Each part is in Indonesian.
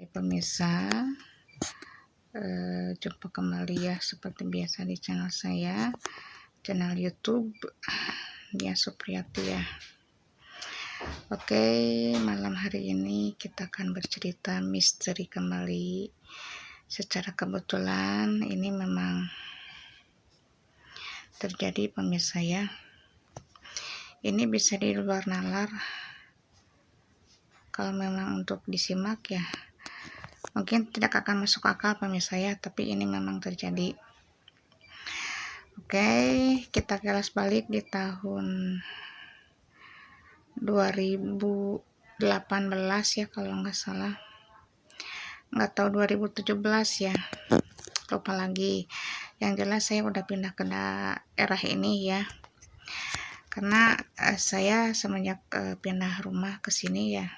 Pemirsa, jumpa kembali ya seperti biasa di channel saya, channel YouTube Dia Supriyati ya. Oke, malam hari ini kita akan bercerita misteri kembali. Secara kebetulan ini memang terjadi pemirsa ya. Ini bisa di luar nalar. Kalau memang untuk disimak ya mungkin tidak akan masuk akal pemirsa ya, tapi ini memang terjadi. Oke, kita kilas balik di tahun 2018 ya kalau nggak salah, nggak tahu 2017 ya, lupa lagi. Yang jelas saya udah pindah ke daerah ini ya, karena saya semenjak pindah rumah ke sini ya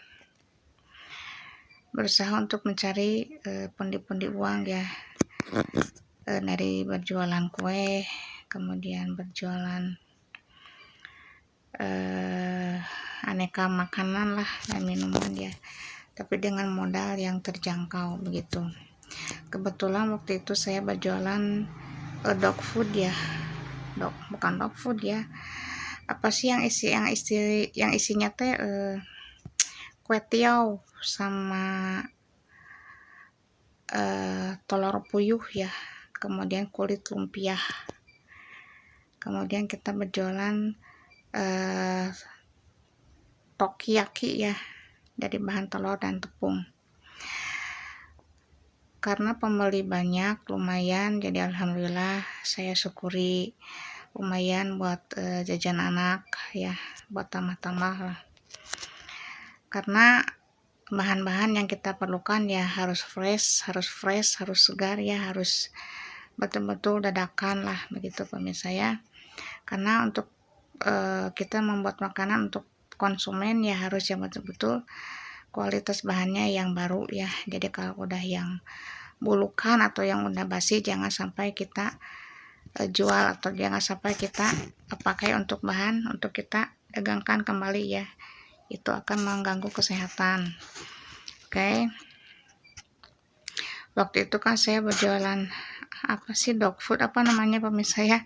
berusaha untuk mencari pundi-pundi uang ya, dari berjualan kue, kemudian berjualan aneka makanan lah dan minuman ya, tapi dengan modal yang terjangkau begitu. Kebetulan waktu itu saya berjualan dog food ya, bukan dog food ya, apa sih yang isinya teh kue tiaw sama telur puyuh ya, kemudian kulit lumpia. Kemudian kita berjualan tokiyaki ya, dari bahan telur dan tepung. Karena pembeli banyak lumayan, jadi alhamdulillah saya syukuri, lumayan buat jajan anak ya, buat tambah-tambah lah. Karena bahan-bahan yang kita perlukan ya harus fresh, harus segar ya, harus betul-betul dadakan lah begitu pemirsa ya. Karena untuk kita membuat makanan untuk konsumen ya harus yang betul-betul kualitas bahannya yang baru ya. Jadi kalau udah yang bulukan atau yang udah basi jangan sampai kita jual, atau jangan sampai kita pakai untuk bahan untuk kita dagangkan kembali ya, itu akan mengganggu kesehatan. Oke, waktu itu kan saya berjualan apa sih, dog food apa namanya pemirsa ya,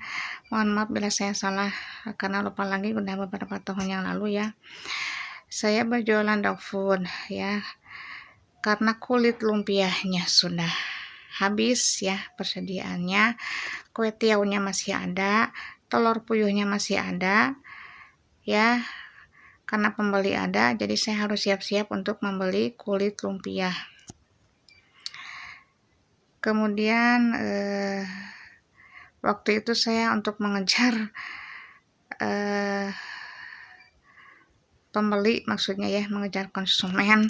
mohon maaf bila saya salah karena lupa lagi, udah beberapa tahun yang lalu ya saya berjualan dog food ya. Karena kulit lumpiahnya sudah habis ya persediaannya, kue tiaunya masih ada, telur puyuhnya masih ada ya, karena pembeli ada, jadi saya harus siap-siap untuk membeli kulit lumpia. Kemudian waktu itu saya untuk mengejar pembeli, maksudnya ya mengejar konsumen,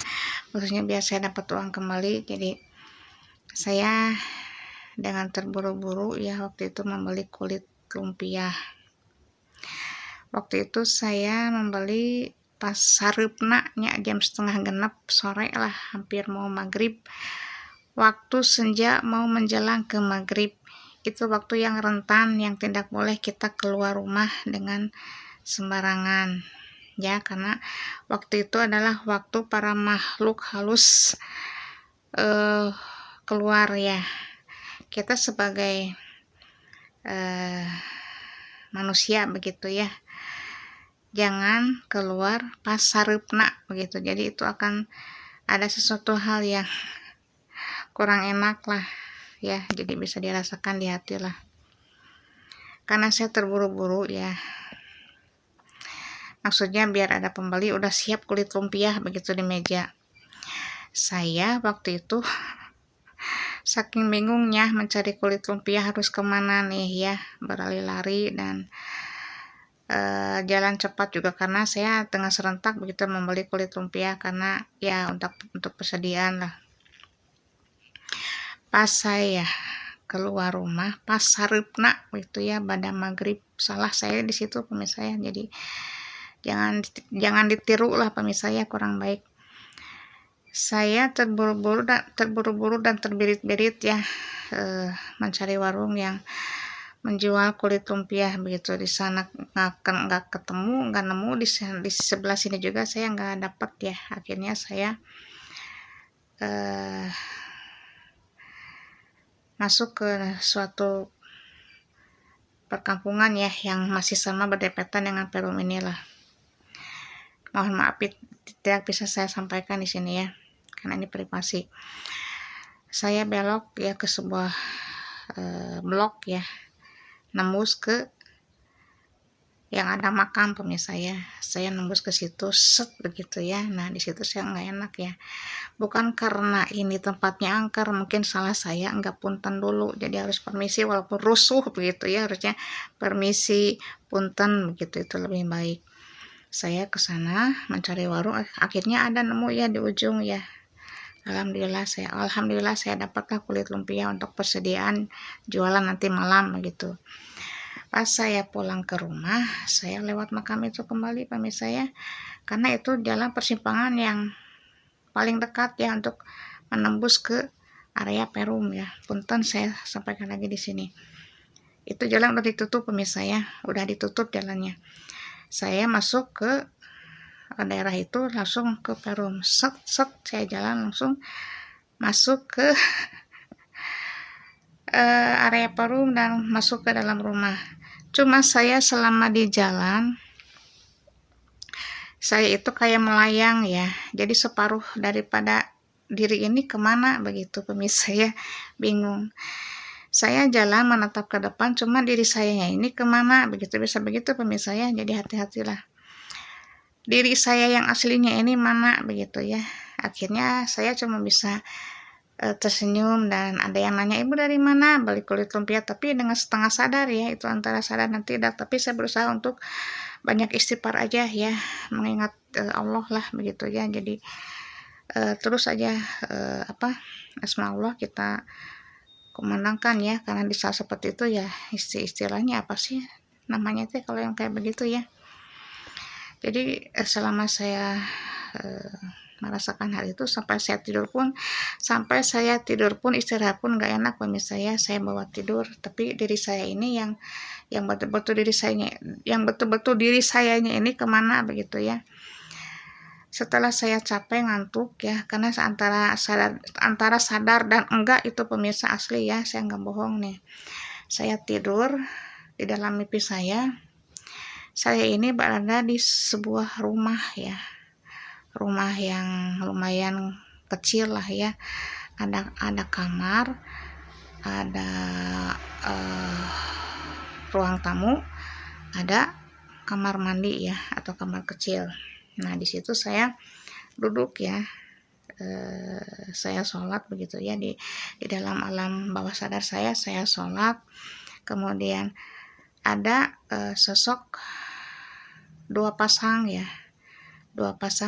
maksudnya biar saya dapat uang kembali, jadi saya dengan terburu-buru ya waktu itu membeli kulit lumpia. Waktu itu saya membeli pas sareupna nya jam 8:30 sore lah, hampir mau maghrib, waktu senja mau menjelang ke maghrib. Itu waktu yang rentan, yang tidak boleh kita keluar rumah dengan sembarangan ya, karena waktu itu adalah waktu para makhluk halus keluar ya. Kita sebagai manusia begitu ya, jangan keluar pas sareupna begitu. Jadi itu akan ada sesuatu hal yang kurang enak lah ya, jadi bisa dirasakan di hati lah. Karena saya terburu-buru ya, maksudnya biar ada pembeli udah siap kulit lumpia begitu di meja. Saya waktu itu saking bingungnya mencari kulit lumpia harus kemana nih ya, berlari-lari dan jalan cepat juga, karena saya tengah serentak begitu membeli kulit lumpia, karena ya untuk persediaan lah. Pas saya keluar rumah pas sareupna gitu ya, pada maghrib, salah saya di situ pemirsa ya, jadi jangan ditiru lah pemirsa ya, kurang baik. Saya terburu-buru dan terbirit-birit ya, mencari warung yang menjual kulit lumpia begitu. Di sana nggak ketemu, nggak nemu, di sebelah sini juga saya nggak dapat ya. Akhirnya saya masuk ke suatu perkampungan ya yang masih sama berdempetan dengan Perum inilah. Mohon maaf tidak bisa saya sampaikan di sini ya, karena ini privasi. Saya belok ya ke sebuah blok ya, nembus ke yang ada makam pemirsa ya. Saya nembus ke situ, set begitu ya. Nah di situ saya nggak enak ya. Bukan karena ini tempatnya angker, mungkin salah saya nggak punten dulu. Jadi harus permisi walaupun rusuh begitu ya. Harusnya permisi, punten begitu, itu lebih baik. Saya ke sana mencari warung, akhirnya ada nemu ya di ujung ya. Alhamdulillah saya dapatlah kulit lumpia untuk persediaan jualan nanti malam begitu. Pas saya pulang ke rumah, saya lewat makam itu kembali pemirsa ya, karena itu jalan persimpangan yang paling dekat ya untuk menembus ke area Perum ya. Punten saya sampaikan lagi di sini. Itu jalan udah ditutup pemirsa ya, udah ditutup jalannya. Saya masuk ke daerah itu langsung ke Perum. Set saya jalan langsung masuk ke area Perum dan masuk ke dalam rumah. Cuma saya selama di jalan, saya itu kayak melayang ya. Jadi separuh daripada diri ini kemana begitu pemirsa ya, bingung. Saya jalan menatap ke depan, cuma diri saya ini kemana begitu, bisa begitu pemirsa ya. Jadi hati-hatilah. Diri saya yang aslinya ini mana begitu ya. Akhirnya saya cuma bisa tersenyum, dan ada yang nanya, ibu dari mana, beli kulit lumpia, tapi dengan setengah sadar ya, itu antara sadar dan tidak. Tapi saya berusaha untuk banyak istighfar aja ya, mengingat Allah lah begitu ya. Jadi terus aja asma Allah kita kumandangkan ya, karena di saat seperti itu ya, istilahnya apa sih namanya teh kalau yang kayak begitu ya. Jadi selama saya merasakan hal itu, sampai saya tidur pun istirahat pun nggak enak pemirsa ya. Saya bawa tidur, tapi diri saya ini yang betul-betul diri sayanya ini kemana begitu ya. Setelah saya capek ngantuk ya, karena antara sadar dan enggak itu pemirsa asli ya, saya nggak bohong nih. Saya tidur di dalam mimpi saya ini berada di sebuah rumah ya, rumah yang lumayan kecil lah ya. Ada kamar, ada ruang tamu, ada kamar mandi ya, atau kamar kecil. Nah di situ saya duduk ya, saya sholat begitu ya, di dalam alam bawah sadar saya sholat. Kemudian ada sosok dua pasang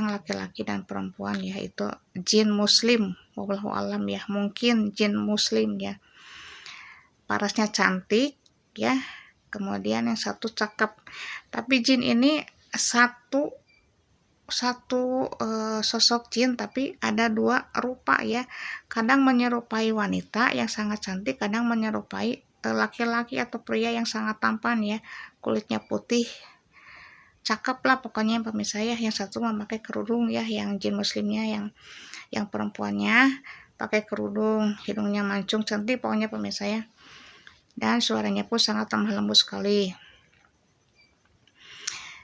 laki-laki dan perempuan ya, itu jin muslim, wallahu alam ya, mungkin jin muslim ya. Parasnya cantik ya, kemudian yang satu cakep. Tapi jin ini satu sosok jin, tapi ada dua rupa ya. Kadang menyerupai wanita yang sangat cantik, kadang menyerupai laki-laki atau pria yang sangat tampan ya, kulitnya putih, cakep lah pokoknya pemirsa ya. Yang satu memakai kerudung ya, yang jin muslimnya, yang perempuannya pakai kerudung, hidungnya mancung, cantik pokoknya pemirsa ya. Dan suaranya pun sangat lemah lembut sekali.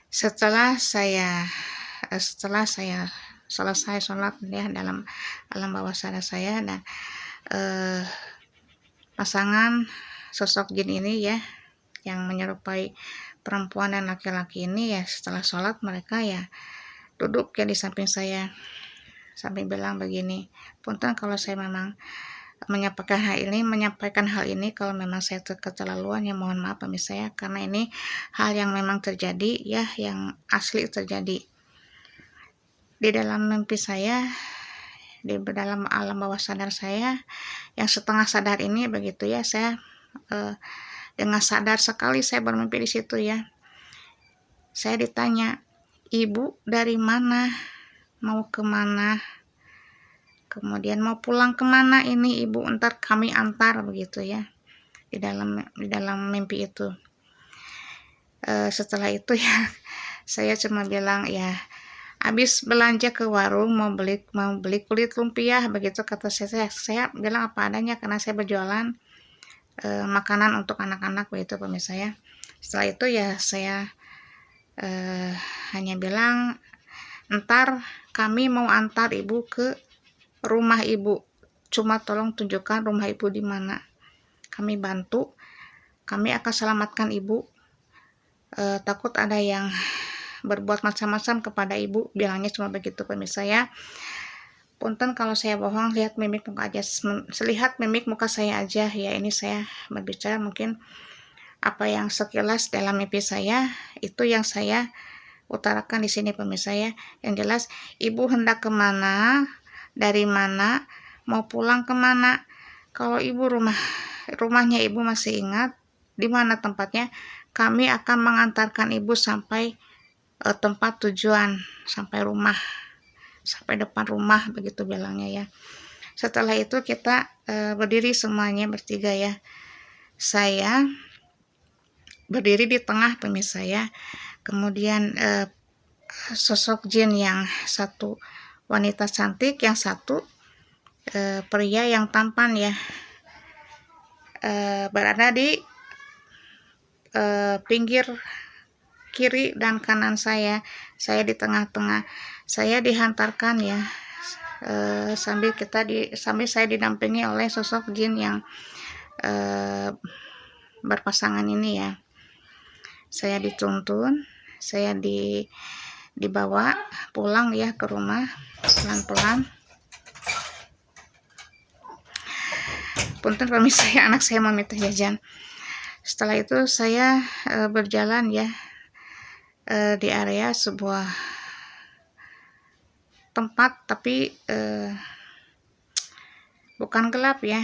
Setelah saya selesai sholat ya dalam alam bawah sadar saya, dan pasangan sosok jin ini ya, yang menyerupai perempuan dan laki-laki ini ya, setelah sholat mereka ya duduk ya di samping saya, sambil bilang begini, punten kalau saya memang menyampaikan hal ini kalau memang saya keterlaluan ya, mohon maaf pemirsa ya, karena ini hal yang memang terjadi ya, yang asli terjadi di dalam mimpi saya, di dalam alam bawah sadar saya yang setengah sadar ini begitu ya. Saya dengan sadar sekali saya bermimpi di situ ya. Saya ditanya, ibu dari mana, mau kemana, kemudian mau pulang kemana ini ibu, entar kami antar begitu ya, di dalam mimpi itu. Setelah itu ya saya cuma bilang ya, habis belanja ke warung mau beli kulit lumpia, begitu kata saya bilang apa adanya karena saya berjualan makanan untuk anak-anak begitu pemirsa ya. Setelah itu ya saya hanya bilang, ntar kami mau antar ibu ke rumah ibu, cuma tolong tunjukkan rumah ibu di mana, kami bantu, kami akan selamatkan ibu, takut ada yang berbuat macam-macam kepada ibu, bilangnya cuma begitu pemirsa ya. Punten kalau saya bohong, lihat mimik muka aja, lihat mimik muka saya aja ya, ini saya berbicara mungkin apa yang sekilas dalam mimpi saya itu yang saya utarakan di sini pemirsa ya. Yang jelas ibu hendak kemana, dari mana, mau pulang kemana. Kalau ibu rumahnya ibu masih ingat di mana tempatnya, kami akan mengantarkan ibu sampai tempat tujuan, sampai rumah, sampai depan rumah begitu bilangnya ya. Setelah itu kita berdiri semuanya bertiga ya. Saya berdiri di tengah pemirsa ya. Kemudian sosok jin yang satu wanita cantik, yang satu pria yang tampan ya, berada di pinggir kiri dan kanan saya di tengah-tengah. Saya dihantarkan ya, sambil saya didampingi oleh sosok jin yang berpasangan ini ya. Saya dituntun, saya dibawa pulang ya ke rumah pelan-pelan. Punten pemirsa ya, anak saya mau minta jajan. Setelah itu saya berjalan ya di area sebuah tempat, tapi bukan gelap ya,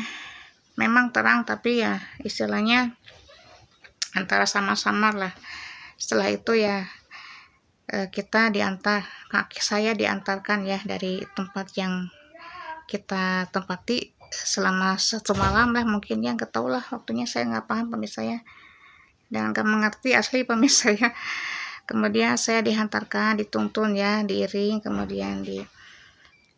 memang terang tapi ya istilahnya antara samar-samar lah. Setelah itu ya saya diantarkan ya dari tempat yang kita tempati selama 1 malam lah mungkin ya, nggak tahu lah waktunya, saya nggak paham pemirsa ya, dan nggak mengerti asli pemirsa ya. Kemudian saya dihantarkan, dituntun ya, diiring, kemudian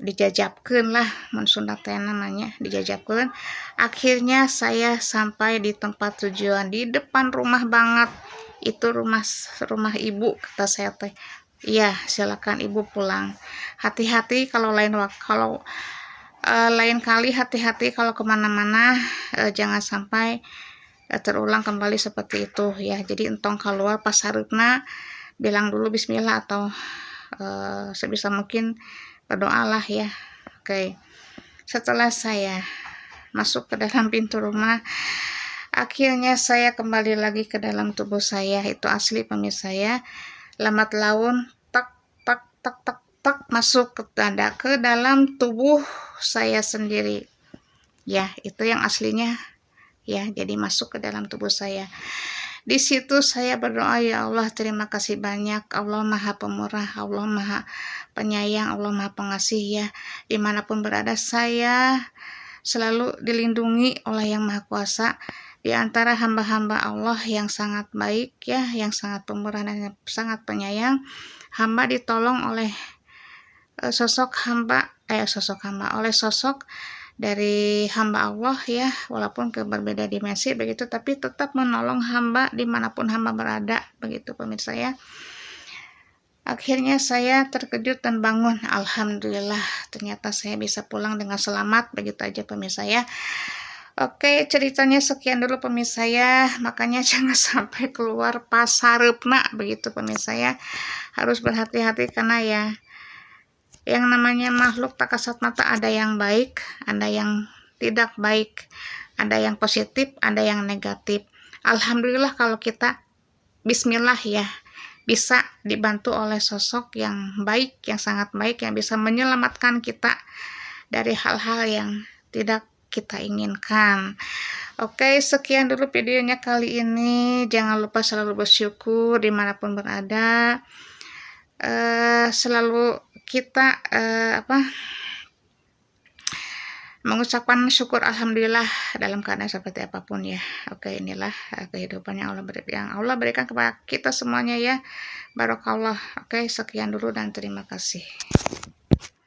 dijajabkeun lah, mun Sunda teh namanya dijajabkeun. Akhirnya saya sampai di tempat tujuan, di depan rumah banget. Itu rumah ibu, kata saya teh. Iya, silakan ibu pulang. Hati-hati kalau lain kali, hati-hati kalau kemana-mana, jangan sampai terulang kembali seperti itu ya. Jadi entong keluar pas harupna bilang dulu bismillah atau sebisa mungkin berdoalah ya. Oke. Setelah saya masuk ke dalam pintu rumah, akhirnya saya kembali lagi ke dalam tubuh saya. Itu asli pemirsa ya. Lambat laun tak tak tak tak tak masuk ke dalam tubuh saya sendiri. Ya, itu yang aslinya ya. Jadi masuk ke dalam tubuh saya. Di situ saya berdoa, ya Allah terima kasih banyak, Allah Maha Pemurah, Allah Maha Penyayang, Allah Maha Pengasih ya. Dimanapun berada saya selalu dilindungi oleh Yang Maha Kuasa, di antara hamba-hamba Allah yang sangat baik ya, yang sangat pemurah dan sangat penyayang. Hamba ditolong oleh sosok dari hamba Allah ya, walaupun berbeda dimensi begitu, tapi tetap menolong hamba dimanapun hamba berada begitu pemirsa ya. Akhirnya saya terkejut dan bangun, alhamdulillah ternyata saya bisa pulang dengan selamat begitu aja pemirsa ya. Oke, ceritanya sekian dulu pemirsa ya, makanya jangan sampai keluar pas hareupna begitu pemirsa ya. Harus berhati-hati karena ya yang namanya makhluk tak kasat mata, ada yang baik, ada yang tidak baik, ada yang positif, ada yang negatif. Alhamdulillah kalau kita bismillah ya, bisa dibantu oleh sosok yang baik, yang sangat baik, yang bisa menyelamatkan kita dari hal-hal yang tidak kita inginkan. Oke, sekian dulu videonya kali ini. Jangan lupa selalu bersyukur dimanapun berada. Selalu kita mengucapkan syukur alhamdulillah dalam keadaan seperti apapun ya. Oke, inilah kehidupan yang Allah berikan kepada kita semuanya ya. Barakallah. Oke, sekian dulu dan terima kasih.